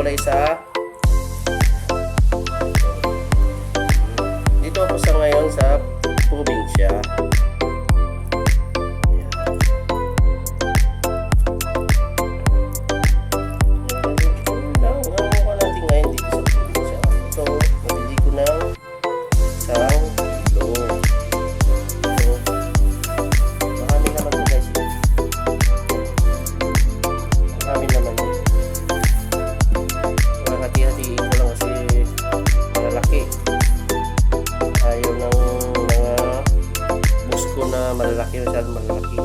maghiwalay sa dito ako sa ngayon sa probinsya. Malalaki, masyadong malalaki.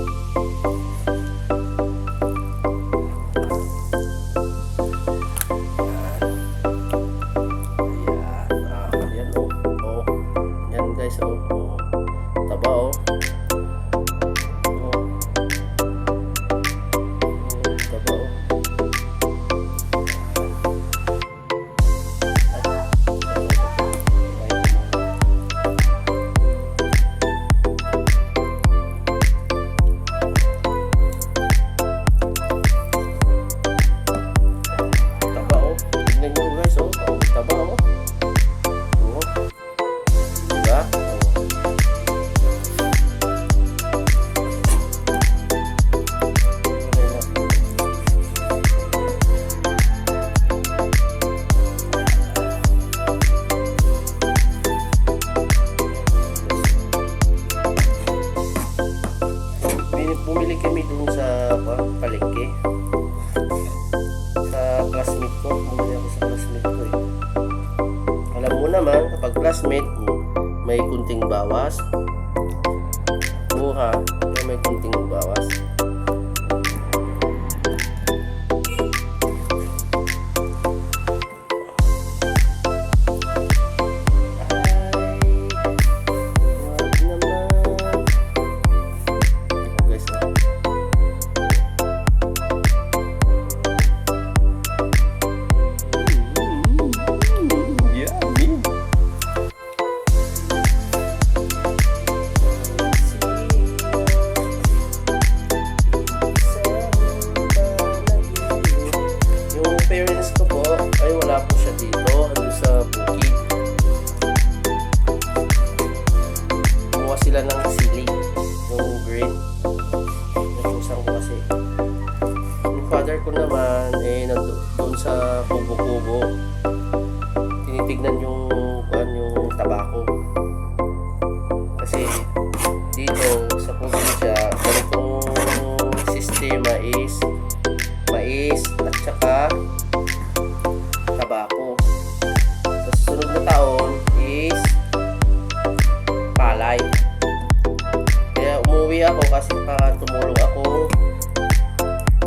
Ayan, oh. Yan guys, oh. Taba, oh. Taba, oh. Bumili kami dun sa palengke sa classmate ko. Bumili ako sa classmate ko eh. Alam mo naman kapag classmate may kunting bawas, mura, may kunting bawas. Parents ko po ay wala po siya dito, ano sa bukid. Kumuha sila ng sili, yung green. Natusan ko kasi. Yung father ko naman eh nandun sa kubo-kubo. Tinitignan yung tabako. Kasi dito sa probinsya, ganitong sistema is mais at saka tabako. Sa susunod na taon is palay. Kaya umuwi ako kasi para tumulong ako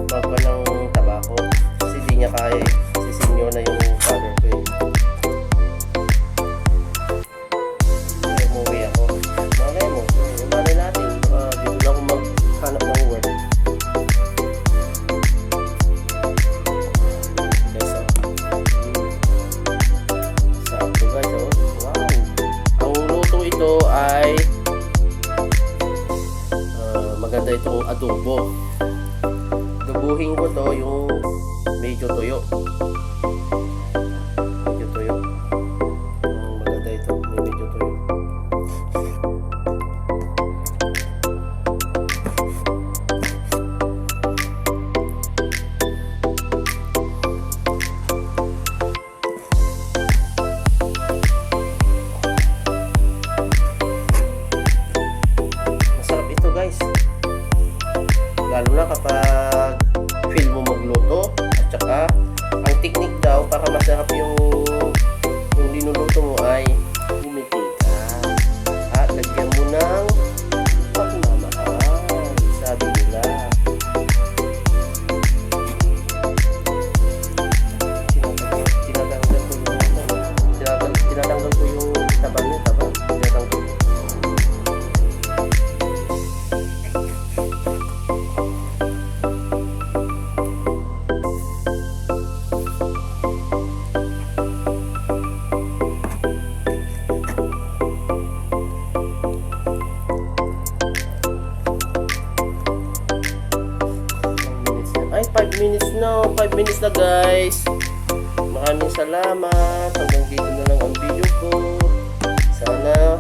magpa ng tabako. Kasi di niya kaya eh. Kasi senior na yung father ko eh. Kaya umuwi ako. Malay mo. Malay natin. Dito lang ako maghanap ng work. Ay maganda itong adobo. Adobuhin ko to yung medyo tuyo. Maganda ito, medyo tuyo. Guys, lalo na kapag feel mo magluto at saka ang technique daw para masarap yung linuluto mo ay umitika at lagyan mo ng pagmamahal, sabi nila. Tinatanggal ko yung taba niya, tinatanggal ko. Ay, 5 minutes na. 5 minutes na guys. Maraming salamat. Hanggang dito na lang ang video ko. Sana